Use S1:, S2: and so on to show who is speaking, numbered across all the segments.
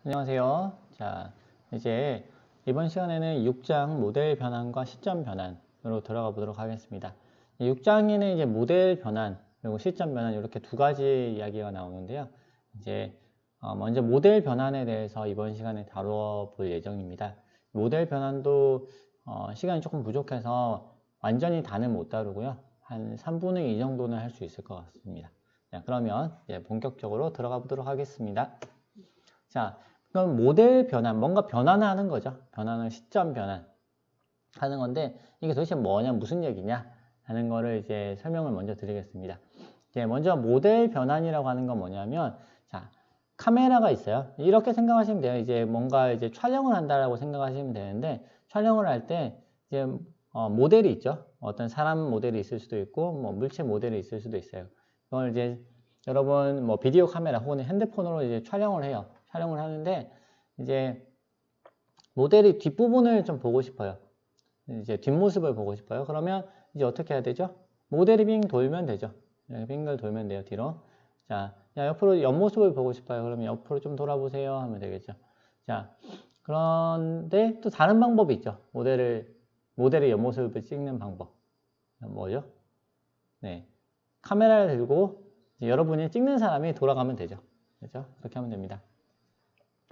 S1: 안녕하세요. 자, 이제 이번 시간에는 6장 모델 변환과 시점 변환으로 들어가 보도록 하겠습니다. 6장에는 이제 모델 변환 그리고 시점 변환 이렇게 두 가지 이야기가 나오는데요. 이제 먼저 모델 변환에 대해서 이번 시간에 다뤄볼 예정입니다. 모델 변환도 시간이 조금 부족해서 완전히 다는 못 다루고요. 한 3분의 2 정도는 할 수 있을 것 같습니다. 자, 그러면 이제 본격적으로 들어가 보도록 하겠습니다. 자, 그럼 모델 변환, 뭔가 변환하는 거죠. 변환은 시점 변환 하는 건데, 이게 도대체 뭐냐, 무슨 얘기냐 하는 거를 이제 설명을 먼저 드리겠습니다. 이제 먼저 모델 변환이라고 하는 건 뭐냐면, 자, 카메라가 있어요. 이렇게 생각하시면 돼요. 이제 뭔가 이제 촬영을 한다라고 생각하시면 되는데, 촬영을 할 때 이제 모델이 있죠. 어떤 사람 모델이 있을 수도 있고, 뭐 물체 모델이 있을 수도 있어요. 그걸 이제 여러분 뭐 비디오 카메라 혹은 핸드폰으로 이제 촬영을 해요. 촬영을 하는데 이제 모델이 뒷부분을 좀 보고 싶어요. 이제 뒷모습을 보고 싶어요. 그러면 이제 어떻게 해야 되죠? 모델이 빙 돌면 되죠. 빙글 돌면 돼요, 뒤로. 자, 옆으로 옆모습을 보고 싶어요. 그러면 옆으로 좀 돌아보세요 하면 되겠죠. 자, 그런데 또 다른 방법이 있죠. 모델의 옆모습을 찍는 방법. 뭐죠? 네. 카메라를 들고 여러분이 찍는 사람이 돌아가면 되죠. 그렇죠? 그렇게 하면 됩니다.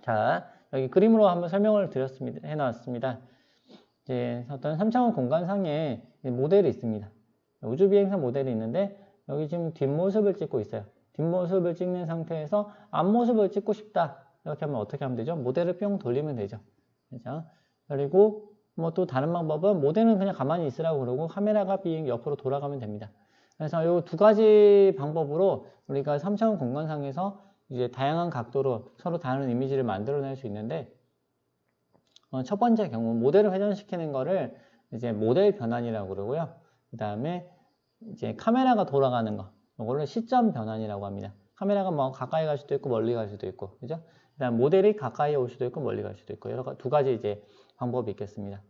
S1: 자, 여기 그림으로 한번 설명을 해놨습니다. 이제 어떤 3차원 공간상에 모델이 있습니다. 우주비행사 모델이 있는데 여기 지금 뒷모습을 찍고 있어요. 뒷모습을 찍는 상태에서 앞모습을 찍고 싶다. 이렇게 하면 어떻게 하면 되죠? 모델을 뿅 돌리면 되죠. 그렇죠? 그리고 뭐 또 다른 방법은 모델은 그냥 가만히 있으라고 그러고 카메라가 빙 옆으로 돌아가면 됩니다. 그래서 이 두 가지 방법으로 우리가 3차원 공간상에서 이제 다양한 각도로 서로 다른 이미지를 만들어낼 수 있는데, 첫 번째 경우 모델을 회전시키는 거를 이제 모델 변환이라고 그러고요. 그 다음에 이제 카메라가 돌아가는 거, 이거를 시점 변환이라고 합니다. 카메라가 뭐 가까이 갈 수도 있고 멀리 갈 수도 있고, 그죠? 그다음 모델이 가까이 올 수도 있고 멀리 갈 수도 있고 두 가지 이제 방법이 있겠습니다.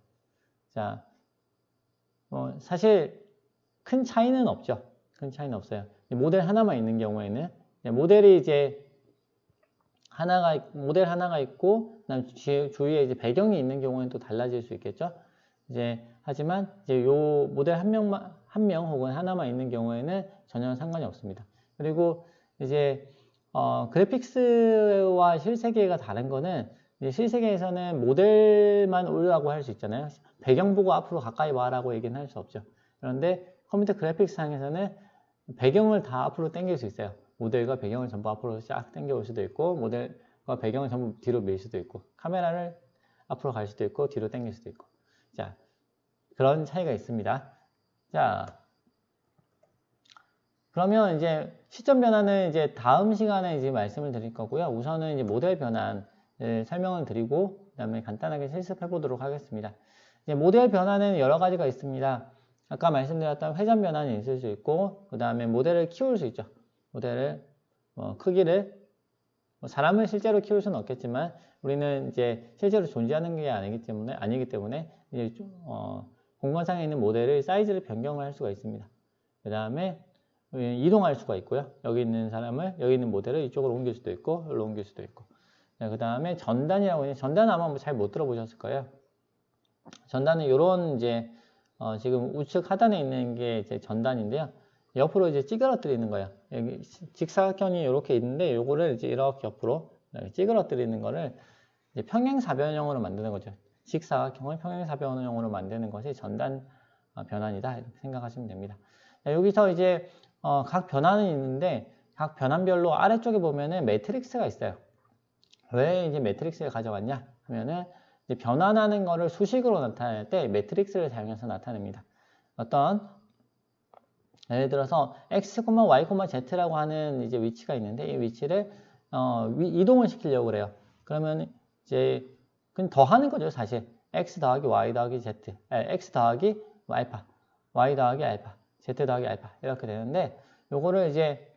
S1: 자, 사실 큰 차이는 없죠. 큰 차이는 없어요. 모델 하나만 있는 경우에는 모델이 이제 모델 하나가 있고, 그다음 주위에 이제 배경이 있는 경우에는 또 달라질 수 있겠죠. 이제 하지만 이제 요 모델 한 명 혹은 하나만 있는 경우에는 전혀 상관이 없습니다. 그리고 이제 그래픽스와 실세계가 다른 거는 이제 실세계에서는 모델만 오라고 할 수 있잖아요. 배경 보고 앞으로 가까이 와라고 얘기는 할 수 없죠. 그런데 컴퓨터 그래픽스 상에서는 배경을 다 앞으로 당길 수 있어요. 모델과 배경을 전부 앞으로 쫙 당겨올 수도 있고, 모델과 배경을 전부 뒤로 밀 수도 있고, 카메라를 앞으로 갈 수도 있고, 뒤로 당길 수도 있고. 자, 그런 차이가 있습니다. 자, 그러면 이제 시점 변화는 이제 다음 시간에 이제 말씀을 드릴 거고요. 우선은 이제 모델 변환 설명을 드리고, 그 다음에 간단하게 실습해 보도록 하겠습니다. 이제 모델 변화는 여러 가지가 있습니다. 아까 말씀드렸던 회전 변환이 있을 수 있고, 그 다음에 모델을 키울 수 있죠. 모델을 크기를 사람을 실제로 키울 수는 없겠지만 우리는 이제 실제로 존재하는 게 아니기 때문에 이제 공간상에 있는 모델의 사이즈를 변경을 할 수가 있습니다. 그 다음에 이동할 수가 있고요. 여기 있는 모델을 이쪽으로 옮길 수도 있고, 여기로 옮길 수도 있고. 그 다음에 전단이라고 해요. 전단은 아마 잘 못 들어보셨을 거예요. 전단은 이런 이제 지금 우측 하단에 있는 게 이제 전단인데요. 옆으로 이제 찌그러뜨리는 거예요. 여기 직사각형이 이렇게 있는데 요거를 이제 이렇게 옆으로 찌그러뜨리는 거를 이제 평행사변형으로 만드는 거죠. 직사각형을 평행사변형으로 만드는 것이 전단 변환이다 이렇게 생각하시면 됩니다. 자, 여기서 이제 각 변환은 있는데 각 변환별로 아래쪽에 보면은 매트릭스가 있어요. 왜 이제 매트릭스를 가져왔냐 하면은 이제 변환하는 거를 수식으로 나타낼 때 매트릭스를 사용해서 나타냅니다. 예를 들어서 x, y, z라고 하는 이제 위치가 있는데 이 위치를 이동을 시키려고 그래요. 그러면 이제 그냥 더하는 거죠, 사실. x 더하기 y 더하기 z, x 더하기 알파, y 더하기 알파, z 더하기 알파 이렇게 되는데 요거를 이제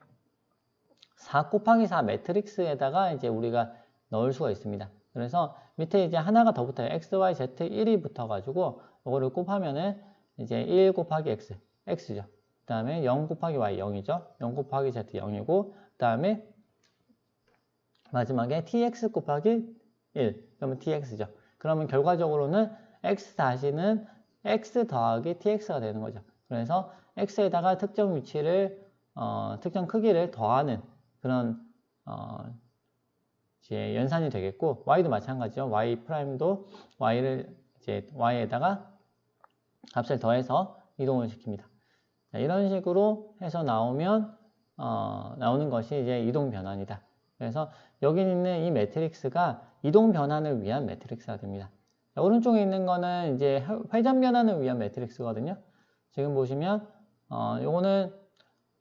S1: 4 곱하기 4 매트릭스에다가 이제 우리가 넣을 수가 있습니다. 그래서 밑에 이제 하나가 더 붙어요. x, y, z 1이 붙어가지고 요거를 곱하면은 이제 1 곱하기 x, x죠. 그 다음에 0 곱하기 y 0이죠. 0 곱하기 z 0이고 그 다음에 마지막에 tx 곱하기 1, 그러면 tx죠. 그러면 결과적으로는 x 다시는 x 더하기 tx가 되는 거죠. 그래서 x에다가 특정 위치를 특정 크기를 더하는 그런 이제 연산이 되겠고, y도 마찬가지죠. y 프라임도 y를 이제 y에다가 값을 더해서 이동을 시킵니다. 자, 이런 식으로 해서 나오면 나오는 것이 이제 이동 변환이다. 그래서 여기 있는 이 매트릭스가 이동 변환을 위한 매트릭스가 됩니다. 자, 오른쪽에 있는 거는 이제 회전 변환을 위한 매트릭스거든요. 지금 보시면 요거는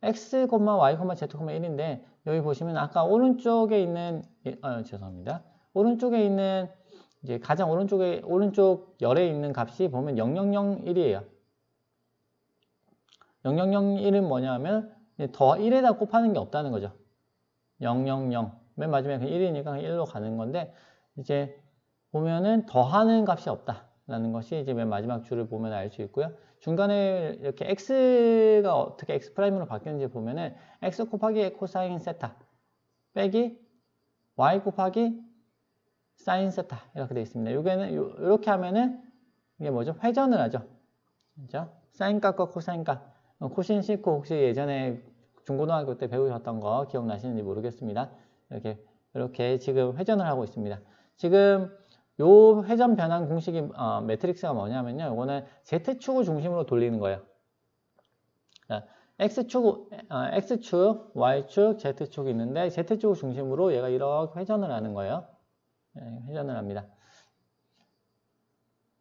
S1: x, y, z, 1인데 여기 보시면 아까 오른쪽에 있는 죄송합니다. 오른쪽에 있는 이제 가장 오른쪽 열에 있는 값이 보면 0001이에요. 0001은 뭐냐면 더 1에다 곱하는 게 없다는 거죠. 000 맨 마지막에 1이니까 1로 가는 건데, 이제 보면은 더하는 값이 없다라는 것이 이제 맨 마지막 줄을 보면 알 수 있고요. 중간에 이렇게 x가 어떻게 x 프라임으로 바뀌는지 보면은 x 곱하기 코사인 세타 빼기 y 곱하기 사인 세타 이렇게 되어 있습니다. 여기는 이렇게 하면은 이게 뭐죠? 회전을 하죠. 그죠? 사인 값과 코사인 값. 코신 시코 혹시 예전에 중고등학교 때 배우셨던 거 기억나시는지 모르겠습니다. 이렇게 지금 회전을 하고 있습니다. 지금 요 회전 변환 공식이 매트릭스가 뭐냐면요. 이거는 Z축을 중심으로 돌리는 거예요. X축, Y축, Z축이 있는데 Z축을 중심으로 얘가 이렇게 회전을 하는 거예요. 회전을 합니다.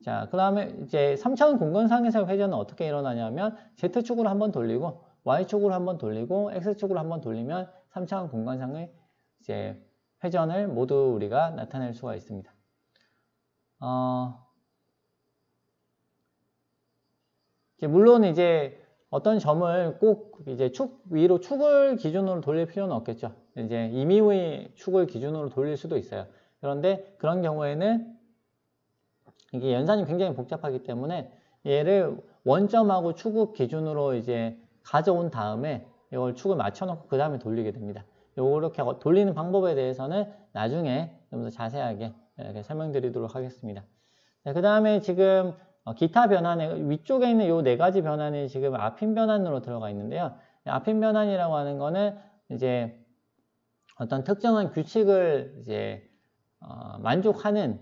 S1: 자, 그 다음에 이제 3차원 공간상에서 회전은 어떻게 일어나냐면 Z축으로 한번 돌리고 Y축으로 한번 돌리고 X축으로 한번 돌리면 3차원 공간상의 이제 회전을 모두 우리가 나타낼 수가 있습니다. 물론 이제 어떤 점을 꼭 이제 축 위로 축을 기준으로 돌릴 필요는 없겠죠. 이제 임의의 축을 기준으로 돌릴 수도 있어요. 그런데 그런 경우에는 이게 연산이 굉장히 복잡하기 때문에 얘를 원점하고 축을 기준으로 이제 가져온 다음에 이걸 축을 맞춰놓고 그 다음에 돌리게 됩니다. 이렇게 돌리는 방법에 대해서는 나중에 좀 더 자세하게 이렇게 설명드리도록 하겠습니다. 그 다음에 지금 기타 변환에 위쪽에 있는 이 네 가지 변환이 지금 아핀 변환으로 들어가 있는데요. 아핀 변환이라고 하는 거는 이제 어떤 특정한 규칙을 이제 만족하는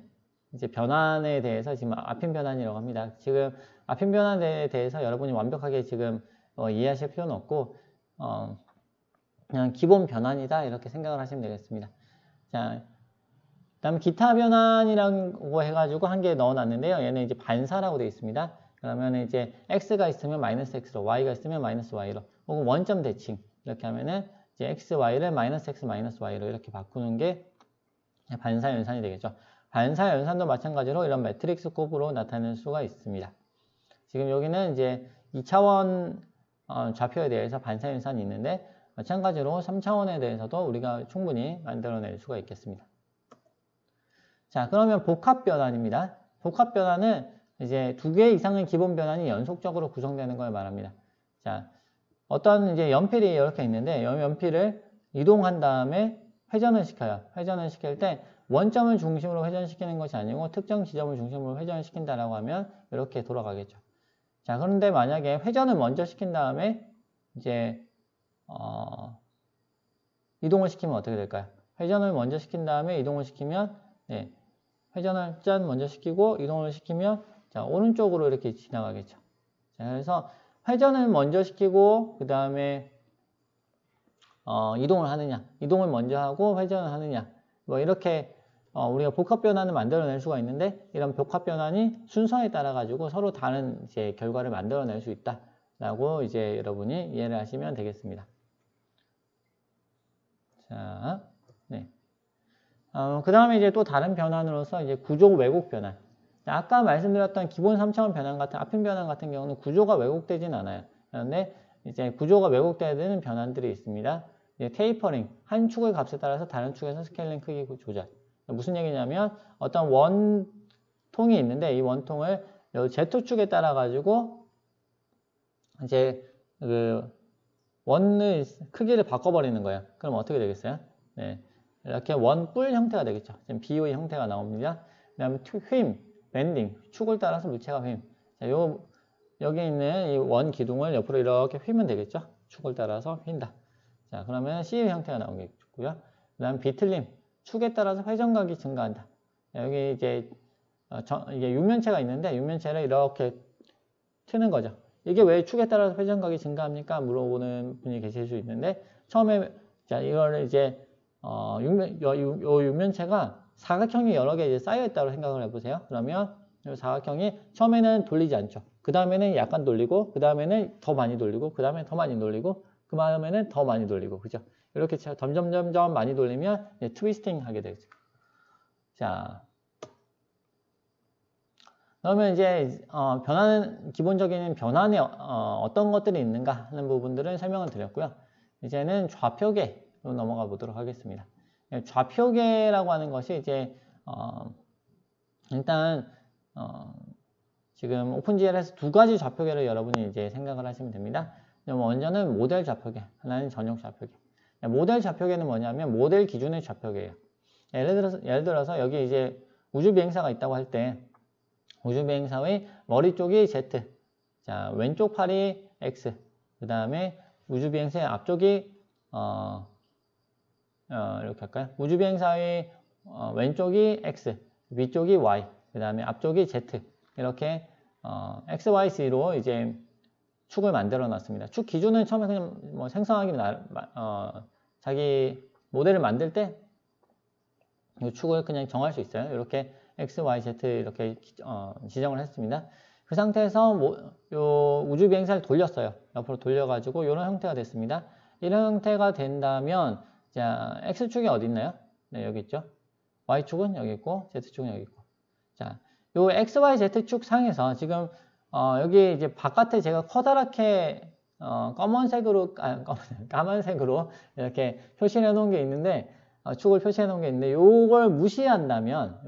S1: 이제 변환에 대해서 지금 아핀 변환이라고 합니다. 지금 아핀 변환에 대해서 여러분이 완벽하게 지금 이해하실 필요는 없고 그냥 기본 변환이다 이렇게 생각을 하시면 되겠습니다. 자, 그다음에 기타 변환이라고 해가지고 한 개 넣어놨는데요. 얘는 이제 반사라고 되어 있습니다. 그러면 이제 x가 있으면 마이너스 x로, y가 있으면 마이너스 y로, 혹은 원점 대칭 이렇게 하면은 이제 x, y를 마이너스 x, 마이너스 y로 이렇게 바꾸는 게 반사 연산이 되겠죠. 반사 연산도 마찬가지로 이런 매트릭스 곱으로 나타낼 수가 있습니다. 지금 여기는 이제 2차원 좌표에 대해서 반사 연산이 있는데 마찬가지로 3차원에 대해서도 우리가 충분히 만들어낼 수가 있겠습니다. 자, 그러면 복합 변환입니다. 복합 변환은 이제 2개 이상의 기본 변환이 연속적으로 구성되는 걸 말합니다. 자, 어떤 이제 연필이 이렇게 있는데 이 연필을 이동한 다음에 회전을 시켜요. 회전을 시킬 때 원점을 중심으로 회전시키는 것이 아니고 특정 지점을 중심으로 회전을 시킨다라고 하면 이렇게 돌아가겠죠. 자, 그런데 만약에 회전을 먼저 시킨 다음에 이제 이동을 시키면 어떻게 될까요? 회전을 먼저 시킨 다음에 이동을 시키면 회전을 짠 먼저 시키고 이동을 시키면 자, 오른쪽으로 이렇게 지나가겠죠. 자, 그래서 회전을 먼저 시키고 그 다음에 이동을 하느냐, 이동을 먼저 하고 회전을 하느냐, 뭐 이렇게 우리가 복합 변환을 만들어낼 수가 있는데 이런 복합 변환이 순서에 따라 가지고 서로 다른 이제 결과를 만들어낼 수 있다라고 이제 여러분이 이해를 하시면 되겠습니다. 자, 그 다음에 이제 또 다른 변환으로서 이제 구조 왜곡 변환. 아까 말씀드렸던 기본 3차원 변환 같은 아핀 변환 같은 경우는 구조가 왜곡되진 않아요. 그런데 이제 구조가 왜곡돼야 되는 변환들이 있습니다. 이제 테이퍼링, 한 축의 값에 따라서 다른 축에서 스케일링 크기 조절. 무슨 얘기냐면 어떤 원통이 있는데 이 원통을 Z축에 따라 가지고 이제 그 원의 크기를 바꿔버리는 거예요. 그럼 어떻게 되겠어요? 네. 이렇게 원뿔 형태가 되겠죠. 지금 BO의 형태가 나옵니다. 그 다음에 휨, 밴딩, 축을 따라서 물체가 휨. 자, 여기 있는 이 원 기둥을 옆으로 이렇게 휘면 되겠죠. 축을 따라서 휜다. 자, 그러면 C의 형태가 나오겠고요. 그 다음 비틀림, 축에 따라서 회전각이 증가한다. 자, 여기 이제 이게 육면체가 있는데 육면체를 이렇게 트는 거죠. 이게 왜 축에 따라서 회전각이 증가합니까? 물어보는 분이 계실 수 있는데 처음에 자 이거를 이제 육면체가 사각형이 여러 개 이제 쌓여 있다고 생각을 해보세요. 그러면 이 사각형이 처음에는 돌리지 않죠. 그 다음에는 약간 돌리고, 그 다음에는 더 많이 돌리고, 그 다음에 더 많이 돌리고, 그 다음에는 더 많이 돌리고, 그죠? 이렇게 점점 많이 돌리면 이제 트위스팅 하게 되죠. 자, 그러면 이제 기본적인 변환에 어떤 것들이 있는가 하는 부분들은 설명을 드렸고요. 이제는 좌표계로 넘어가 보도록 하겠습니다. 좌표계라고 하는 것이 이제 일단 지금 오픈GL에서 두 가지 좌표계를 여러분이 이제 생각을 하시면 됩니다. 먼저는 모델 좌표계, 하나는 전역 좌표계. 모델 좌표계는 뭐냐면 모델 기준의 좌표계예요. 예를 들어서 여기 이제 우주비행사가 있다고 할 때 우주비행사의 머리 쪽이 Z, 자 왼쪽 팔이 X, 그 다음에 우주비행사의 앞쪽이 이렇게 할까요? 우주비행사의 왼쪽이 X, 위쪽이 Y, 그 다음에 앞쪽이 Z 이렇게 X, Y, Z로 이제 축을 만들어 놨습니다. 축 기준은 처음에 그냥 뭐 생성하기 자기 모델을 만들 때 이 축을 그냥 정할 수 있어요. 이렇게 X, Y, Z 이렇게 지정을 했습니다. 그 상태에서 요 우주 비행사를 돌렸어요. 옆으로 돌려가지고 이런 형태가 됐습니다. 이런 형태가 된다면 자 X축이 어디 있나요? 네, 여기 있죠. Y축은 여기 있고 Z축은 여기 있고. 자, 요 X, Y, Z축 상에서 지금 여기 이제 바깥에 제가 커다랗게 까만색으로 이렇게 표시해 놓은 게 있는데 축을 표시해 놓은 게 있는데 요걸 무시한다면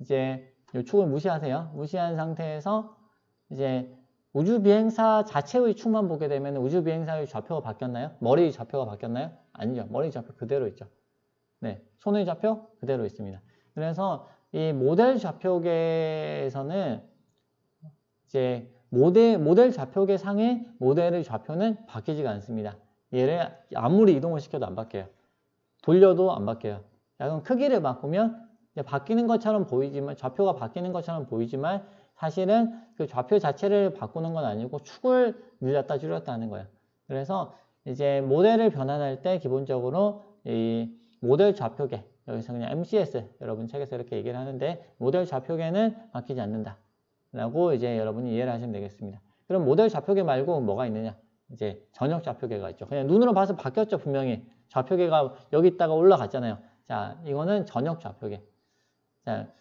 S1: 이제 요 축을 무시하세요. 무시한 상태에서 이제 우주 비행사 자체의 축만 보게 되면 우주 비행사의 좌표가 바뀌었나요? 머리 좌표가 바뀌었나요? 아니죠. 머리 좌표 그대로 있죠. 네, 손의 좌표 그대로 있습니다. 그래서 이 모델 좌표계에서는 이제 모델 좌표계 상의 모델의 좌표는 바뀌지가 않습니다. 얘를 아무리 이동을 시켜도 안 바뀌어요. 돌려도 안 바뀌어요. 약간 크기를 바꾸면 바뀌는 것처럼 보이지만 좌표가 바뀌는 것처럼 보이지만 사실은 그 좌표 자체를 바꾸는 건 아니고 축을 늘렸다 줄였다 하는 거예요. 그래서 이제 모델을 변환할 때 기본적으로 이 모델 좌표계 여기서 그냥 MCS 여러분 책에서 이렇게 얘기를 하는데 모델 좌표계는 바뀌지 않는다 라고 이제 여러분이 이해를 하시면 되겠습니다. 그럼 모델 좌표계 말고 뭐가 있느냐? 이제 전역 좌표계가 있죠. 그냥 눈으로 봐서 바뀌었죠, 분명히. 좌표계가 여기 있다가 올라갔잖아요. 자, 이거는 전역 좌표계. 자,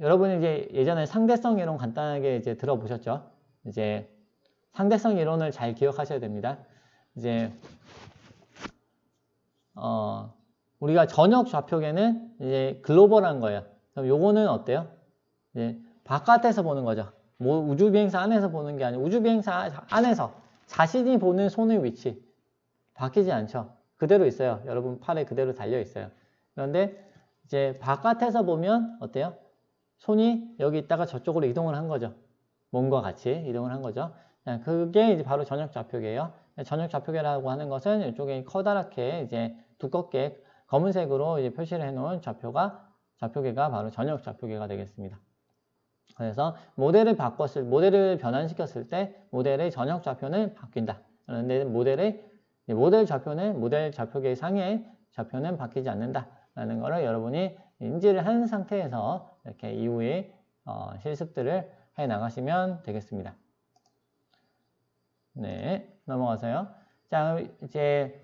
S1: 여러분이 이제 예전에 상대성 이론 간단하게 이제 들어보셨죠? 이제 상대성 이론을 잘 기억하셔야 됩니다. 이제 우리가 전역 좌표계는 이제 글로벌한 거예요. 그럼 요거는 어때요? 이제 바깥에서 보는 거죠. 뭐 우주 비행사 안에서 보는 게 아니고 우주 비행사 안에서 자신이 보는 손의 위치 바뀌지 않죠. 그대로 있어요. 여러분 팔에 그대로 달려 있어요. 그런데 이제 바깥에서 보면 어때요? 손이 여기 있다가 저쪽으로 이동을 한 거죠. 몸과 같이 이동을 한 거죠. 그게 이제 바로 전역 좌표계예요. 전역 좌표계라고 하는 것은 이쪽에 커다랗게 이제 두껍게 검은색으로 이제 표시를 해놓은 좌표계가 바로 전역 좌표계가 되겠습니다. 그래서 모델을 변환시켰을 때 모델의 전역 좌표는 바뀐다. 그런데 모델 좌표계 상의 좌표는 바뀌지 않는다. 라는 것을 여러분이 인지를 한 상태에서 이렇게 이후에 실습들을 해 나가시면 되겠습니다. 네, 넘어가서요. 자, 이제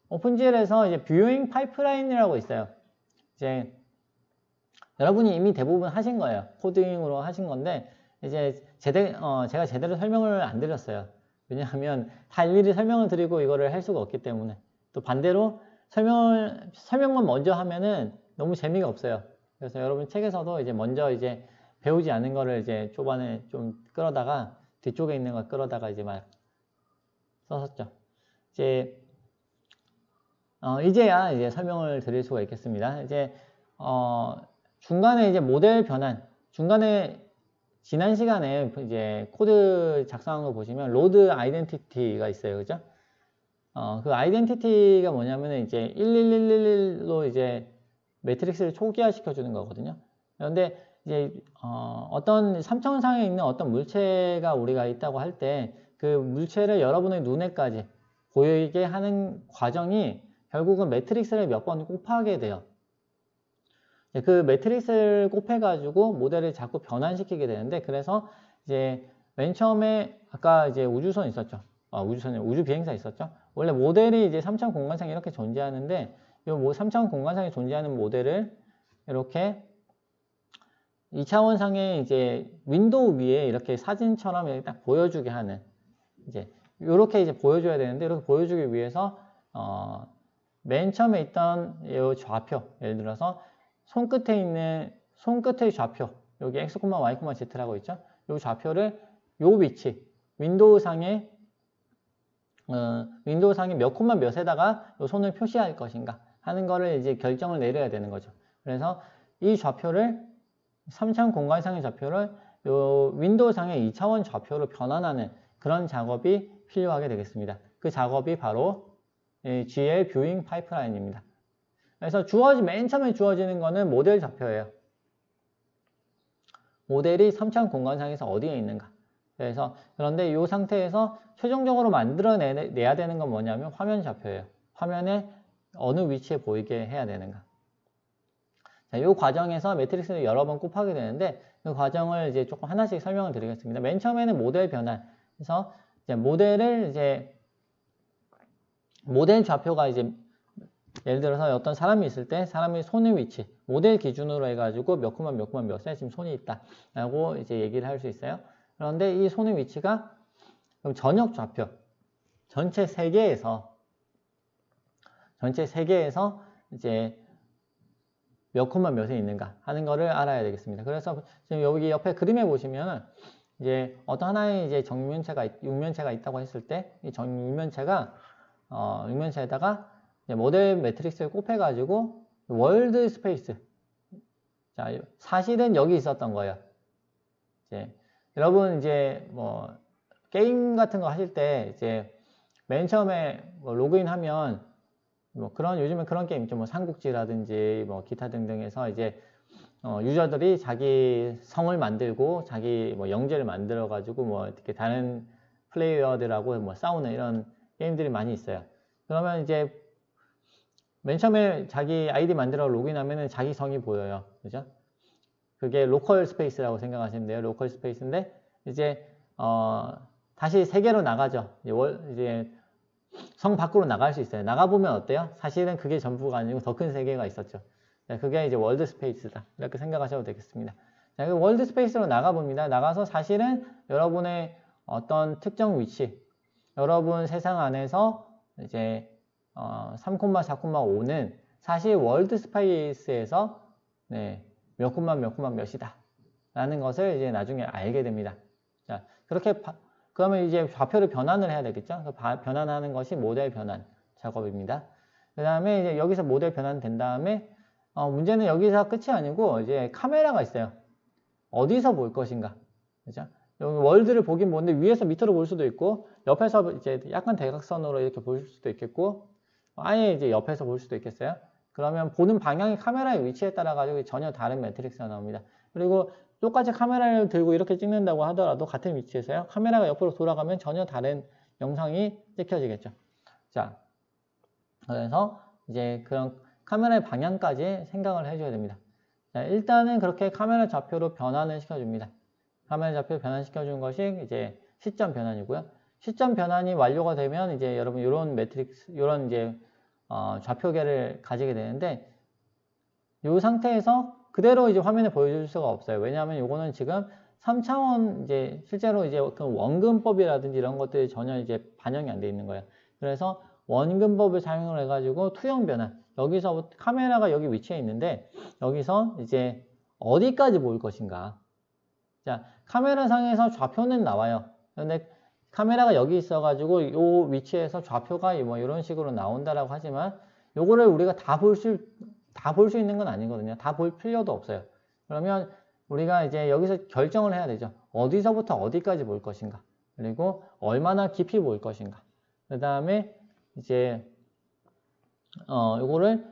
S1: 오픈GL에서 이제 뷰잉 파이프라인이라고 있어요. 이제 여러분이 이미 대부분 하신 거예요. 코딩으로 하신 건데 이제 제가 제대로 설명을 안 드렸어요. 왜냐하면 다 일일이 설명을 드리고 이거를 할 수가 없기 때문에. 또 반대로 설명만 먼저 하면은 너무 재미가 없어요. 그래서 여러분 책에서도 이제 먼저 이제 배우지 않은 거를 이제 초반에 좀 끌어다가 뒤쪽에 있는 걸 끌어다가 이제 막 썼었죠. 이제 이제야 이제 설명을 드릴 수가 있겠습니다. 이제 중간에 이제 모델 변환, 중간에 지난 시간에 이제 코드 작성한 거 보시면 로드 아이덴티티가 있어요, 그죠? 그 아이덴티티가 뭐냐면 이제 11111로 이제 매트릭스를 초기화 시켜주는 거거든요. 그런데 이제 어떤 3차원상에 있는 어떤 물체가 우리가 있다고 할 때 그 물체를 여러분의 눈에까지 보이게 하는 과정이 결국은 매트릭스를 몇 번 곱하게 돼요. 그 매트릭스를 곱해가지고 모델을 자꾸 변환시키게 되는데, 그래서 이제 맨 처음에 아까 이제 우주선 있었죠. 우주 비행사 있었죠. 원래 모델이 이제 3차원 공간상에 이렇게 존재하는데, 이 3차원 공간상에 존재하는 모델을 이렇게 2차원상에 이제 윈도우 위에 이렇게 사진처럼 이렇게 딱 보여주게 하는, 이제 이렇게 이제 보여줘야 되는데, 이렇게 보여주기 위해서 맨 처음에 있던 이 좌표, 예를 들어서 손끝의 좌표, 여기 x, y, z라고 있죠. 이 좌표를 요 위치, 윈도우상에 몇 콤마 몇에다가 요 손을 표시할 것인가 하는 거를 이제 결정을 내려야 되는 거죠. 그래서 이 좌표를 3차원 공간상의 좌표를 요 윈도우상의 2차원 좌표로 변환하는 그런 작업이 필요하게 되겠습니다. 그 작업이 바로 GL 뷰잉 파이프라인입니다. 그래서 맨 처음에 주어지는 거는 모델 좌표예요. 모델이 3차원 공간상에서 어디에 있는가. 그런데 이 상태에서 최종적으로 만들어내야 되는 건 뭐냐면 화면 좌표예요. 화면에 어느 위치에 보이게 해야 되는가. 자, 이 과정에서 매트릭스를 여러 번 곱하게 되는데, 그 과정을 이제 조금 하나씩 설명을 드리겠습니다. 맨 처음에는 모델 변환. 그래서 이제 모델 좌표가 이제 예를 들어서 어떤 사람이 있을 때 사람의 손의 위치, 모델 기준으로 해가지고 몇 콤마 몇에 지금 손이 있다 라고 이제 얘기를 할 수 있어요. 그런데 이 손의 위치가 그럼 전역 좌표, 전체 세계에서 이제 몇 콤마 몇에 있는가 하는 거를 알아야 되겠습니다. 그래서 지금 여기 옆에 그림에 보시면 이제 어떤 하나의 이제 육면체가 있다고 했을 때 이 육면체에다가 모델 매트릭스를 곱해가지고 월드 스페이스. 자, 사실은 여기 있었던 거예요. 여러분 이제 뭐 게임 같은 거 하실 때 이제 맨 처음에 뭐 로그인하면 뭐 요즘에 그런 게임 있죠. 뭐 삼국지라든지 뭐 기타 등등해서 이제 유저들이 자기 성을 만들고 자기 뭐 영재를 만들어 가지고 뭐 이렇게 다른 플레이어들하고 뭐 싸우는 이런 게임들이 많이 있어요. 그러면 이제 맨 처음에 자기 아이디 만들어 로그인하면은 자기 성이 보여요. 그죠? 그게 로컬 스페이스라고 생각하시면 돼요. 로컬 스페이스인데 이제 다시 세계로 나가죠. 이제 성 밖으로 나갈 수 있어요. 나가보면 어때요? 사실은 그게 전부가 아니고 더 큰 세계가 있었죠. 그게 이제 월드 스페이스다. 이렇게 생각하셔도 되겠습니다. 자, 그 월드 스페이스로 나가봅니다. 나가서 사실은 여러분의 어떤 특정 위치, 여러분 세상 안에서 이제 3,4,5는 사실 월드 스페이스에서 몇 콤마 몇이다 라는 것을 이제 나중에 알게 됩니다. 자, 그러면 이제 좌표를 변환을 해야 되겠죠. 변환하는 것이 모델 변환 작업입니다. 그 다음에 이제 여기서 모델 변환된 다음에 문제는 여기서 끝이 아니고 이제 카메라가 있어요. 어디서 볼 것인가. 그죠? 여기 월드를 보긴 보는데 위에서 밑으로 볼 수도 있고 옆에서 이제 약간 대각선으로 이렇게 볼 수도 있겠고 아예 이제 옆에서 볼 수도 있겠어요. 그러면 보는 방향이 카메라의 위치에 따라 가지고 전혀 다른 매트릭스가 나옵니다. 그리고 똑같이 카메라를 들고 이렇게 찍는다고 하더라도 같은 위치에서요. 카메라가 옆으로 돌아가면 전혀 다른 영상이 찍혀지겠죠. 자, 그래서 이제 그런 카메라의 방향까지 생각을 해줘야 됩니다. 자, 일단은 그렇게 카메라 좌표로 변환을 시켜줍니다. 카메라 좌표를 변환시켜준 것이 이제 시점 변환이고요. 시점 변환이 완료가 되면 이제 여러분 이런 매트릭스, 이런 이제 좌표계를 가지게 되는데 이 상태에서 그대로 이제 화면에 보여줄 수가 없어요. 왜냐하면 이거는 지금 3차원 이제 실제로 이제 그 원근법이라든지 이런 것들이 전혀 이제 반영이 안 돼 있는 거예요. 그래서 원근법을 사용을 해가지고 투영 변환. 여기서 카메라가 여기 위치해 있는데 여기서 이제 어디까지 보일 것인가. 자, 카메라 상에서 좌표는 나와요. 그런데 카메라가 여기 있어가지고 이 위치에서 좌표가 뭐 이런 식으로 나온다라고 하지만 요거를 우리가 다 볼 수 있는 건 아니거든요. 다 볼 필요도 없어요. 그러면 우리가 이제 여기서 결정을 해야 되죠. 어디서부터 어디까지 볼 것인가. 그리고 얼마나 깊이 볼 것인가. 그 다음에 이제 요거를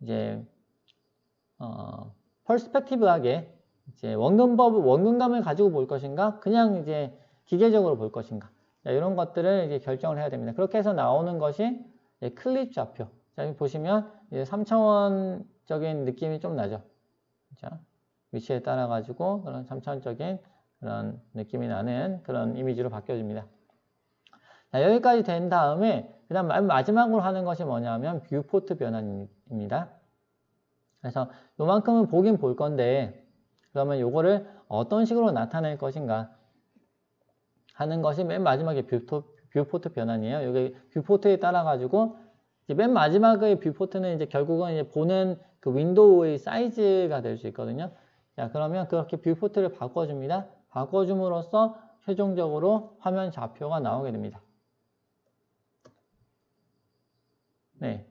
S1: 이제 퍼스펙티브하게 이제 원근감을 가지고 볼 것인가, 그냥 이제 기계적으로 볼 것인가. 자, 이런 것들을 이제 결정을 해야 됩니다. 그렇게 해서 나오는 것이 클립 좌표. 자, 여기 보시면 이제 3차원적인 느낌이 좀 나죠. 자, 위치에 따라 가지고 그런 3차원적인 그런 느낌이 나는 그런 이미지로 바뀌어집니다. 자, 여기까지 된 다음에 그 다음 마지막으로 하는 것이 뭐냐면 뷰포트 변환입니다. 그래서 요만큼은 보긴 볼 건데 그러면 요거를 어떤 식으로 나타낼 것인가 하는 것이 맨 마지막에 뷰포트 변환이에요. 여기 뷰포트에 따라 가지고 맨 마지막의 뷰포트는 이제 결국은 이제 보는 그 윈도우의 사이즈가 될 수 있거든요. 자, 그러면 그렇게 뷰포트를 바꿔줍니다. 바꿔줌으로써 최종적으로 화면 좌표가 나오게 됩니다. 네.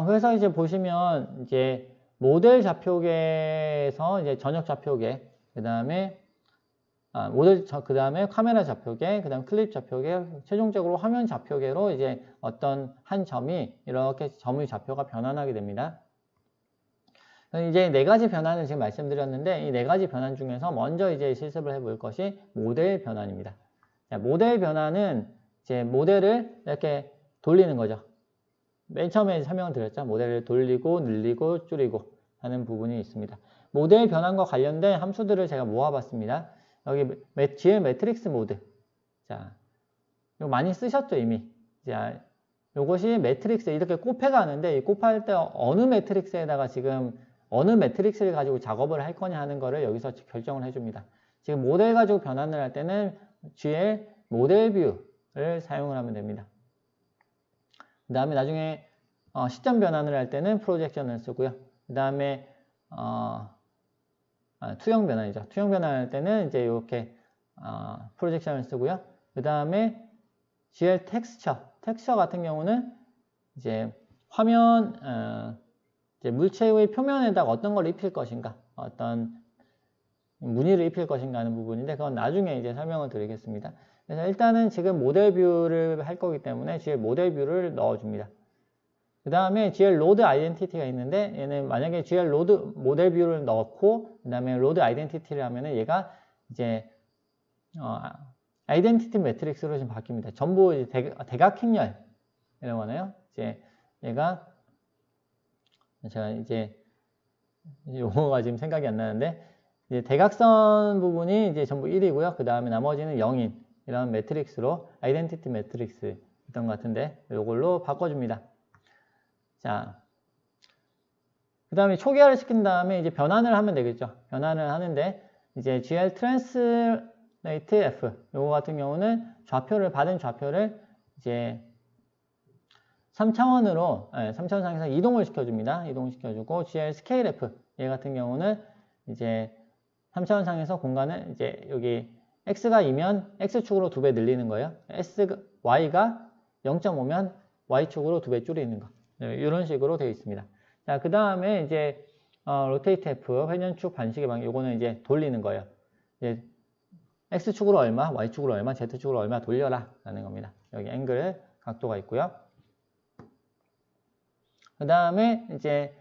S1: 그래서 이제 보시면 이제 모델 좌표계에서 이제 전역 좌표계, 그 다음에 그 다음에 카메라 좌표계, 그 다음 클립 좌표계, 최종적으로 화면 좌표계로 이제 어떤 한 점이 이렇게 점의 좌표가 변환하게 됩니다. 이제 네 가지 변환을 지금 말씀드렸는데 이 네 가지 변환 중에서 먼저 이제 실습을 해볼 것이 모델 변환입니다. 자, 모델 변환은 이제 모델을 이렇게 돌리는 거죠. 맨 처음에 설명을 드렸죠. 모델을 돌리고 늘리고 줄이고 하는 부분이 있습니다. 모델 변환과 관련된 함수들을 제가 모아봤습니다. 여기 GL 매트릭스 모드. 자, 이거 많이 쓰셨죠, 이미. 자, 요것이 매트릭스 이렇게 곱해가는데 이 곱할 때 어느 매트릭스에다가 지금 어느 매트릭스를 가지고 작업을 할 거냐 하는 거를 여기서 결정을 해줍니다. 지금 모델 가지고 변환을 할 때는 GL 모델 뷰를 사용을 하면 됩니다. 그 다음에 나중에 시점 변환을 할 때는 프로젝션을 쓰고요. 그 다음에 투영 변환이죠. 투영 변환할 때는 이제 이렇게 프로젝션을 쓰고요. 그 다음에 GL 텍스처 같은 경우는 이제 화면 이제 물체의 표면에다가 어떤 걸 입힐 것인가, 어떤 무늬를 입힐 것인가 하는 부분인데 그건 나중에 이제 설명을 드리겠습니다. 그래서 일단은 지금 모델 뷰를 할 거기 때문에 GL 모델 뷰를 넣어줍니다. 그 다음에 GL 로드 아이덴티티가 있는데 얘는 만약에 GL 로드 모델 뷰를 넣고 그 다음에 로드 아이덴티티를 하면은 얘가 이제 아이덴티티 매트릭스로 지금 바뀝니다. 전부 이제 대각행렬이라고 하나요? 이제 얘가 제가 이제 용어가 지금 생각이 안 나는데 이제 대각선 부분이 이제 전부 1이고요. 그 다음에 나머지는 0인 이런 매트릭스로 아이덴티티 매트릭스 있던 것 같은데 이걸로 바꿔줍니다. 자, 그 다음에 초기화를 시킨 다음에 이제 변환을 하면 되겠죠. 변환을 하는데 이제 GL 트랜스레이트 F 요거 같은 경우는 받은 좌표를 이제 3차원으로 3차원 상에서 이동을 시켜줍니다. 이동시켜주고 GL 스케일 F 얘 같은 경우는 이제 3차원 상에서 공간을 이제 여기 X가 2면 X축으로 2배 늘리는 거예요. Y가 0.5면 Y축으로 2배 줄이는 거. 네, 이런 식으로 되어 있습니다. 자, 그 다음에 이제 로테이트 F 회전축 반시계 방향 요거는 이제 돌리는 거예요. 이제 X축으로 얼마, Y축으로 얼마, Z축으로 얼마 돌려라 라는 겁니다. 여기 앵글 각도가 있고요. 그 다음에 이제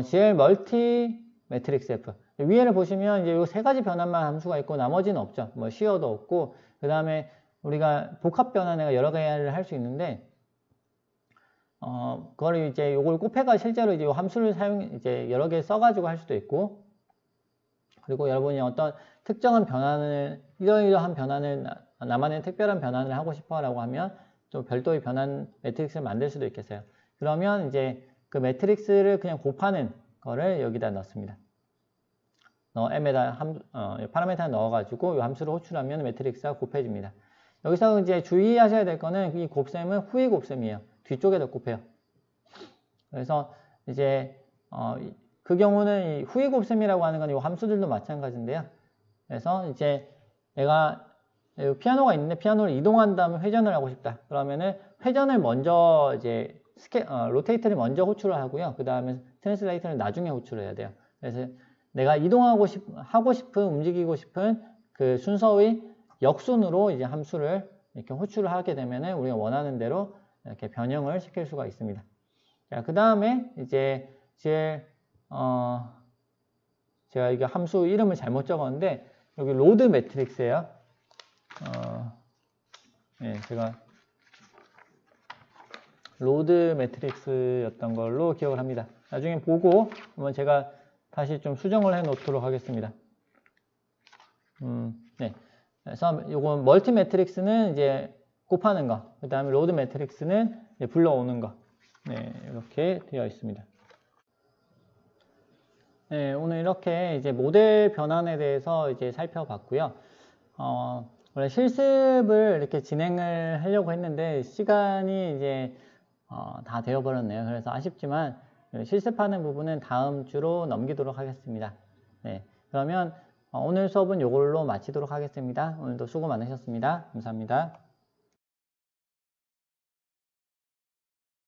S1: GL 멀티 매트릭스 F 위에를 보시면 이제 이 세 가지 변환만 함수가 있고 나머지는 없죠. 뭐 시어도 없고 그 다음에 우리가 복합 변환을 여러 개를 할 수 있는데 그걸 이제 요걸 곱해가 실제로 이제 요 함수를 이제 여러 개 써가지고 할 수도 있고 그리고 여러분이 어떤 특정한 변환을 이러이러한 변환을 나만의 특별한 변환을 하고 싶어라고 하면 또 별도의 변환 매트릭스를 만들 수도 있겠어요. 그러면 이제 그 매트릭스를 그냥 곱하는 거를 여기다 넣습니다. M에다 파라미터를 넣어가지고 이 함수를 호출하면 매트릭스가 곱해집니다. 여기서 이제 주의하셔야 될 거는 이 곱셈은 후위 곱셈이에요. 뒤쪽에다 곱해요. 그래서 이제 그 경우는 이 후위 곱셈이라고 하는 건 이 함수들도 마찬가지인데요. 그래서 이제 내가 피아노가 있는데 피아노를 이동한 다음에 회전을 하고 싶다. 그러면은 회전을 먼저 이제 로테이트를 먼저 호출을 하고요. 그 다음에 트랜슬레이트를 나중에 호출을 해야 돼요. 그래서 내가 하고 싶은, 움직이고 싶은 그 순서의 역순으로 이제 함수를 이렇게 호출을 하게 되면은 우리가 원하는 대로 이렇게 변형을 시킬 수가 있습니다. 자, 그 다음에 이제 제가 이게 함수 이름을 잘못 적었는데 여기 로드 매트릭스예요. 네, 제가 로드 매트릭스였던 걸로 기억을 합니다. 나중에 보고 한번 제가 다시 좀 수정을 해 놓도록 하겠습니다. 네. 그래서 요건 멀티 매트릭스는 이제 곱하는 거, 그 다음에 로드 매트릭스는 이제 불러오는 거. 네, 이렇게 되어 있습니다. 네, 오늘 이렇게 이제 모델 변환에 대해서 이제 살펴봤고요. 원래 실습을 이렇게 진행을 하려고 했는데 시간이 이제 다 되어버렸네요. 그래서 아쉽지만 실습하는 부분은 다음 주로 넘기도록 하겠습니다. 네, 그러면 오늘 수업은 이걸로 마치도록 하겠습니다. 오늘도 수고 많으셨습니다. 감사합니다.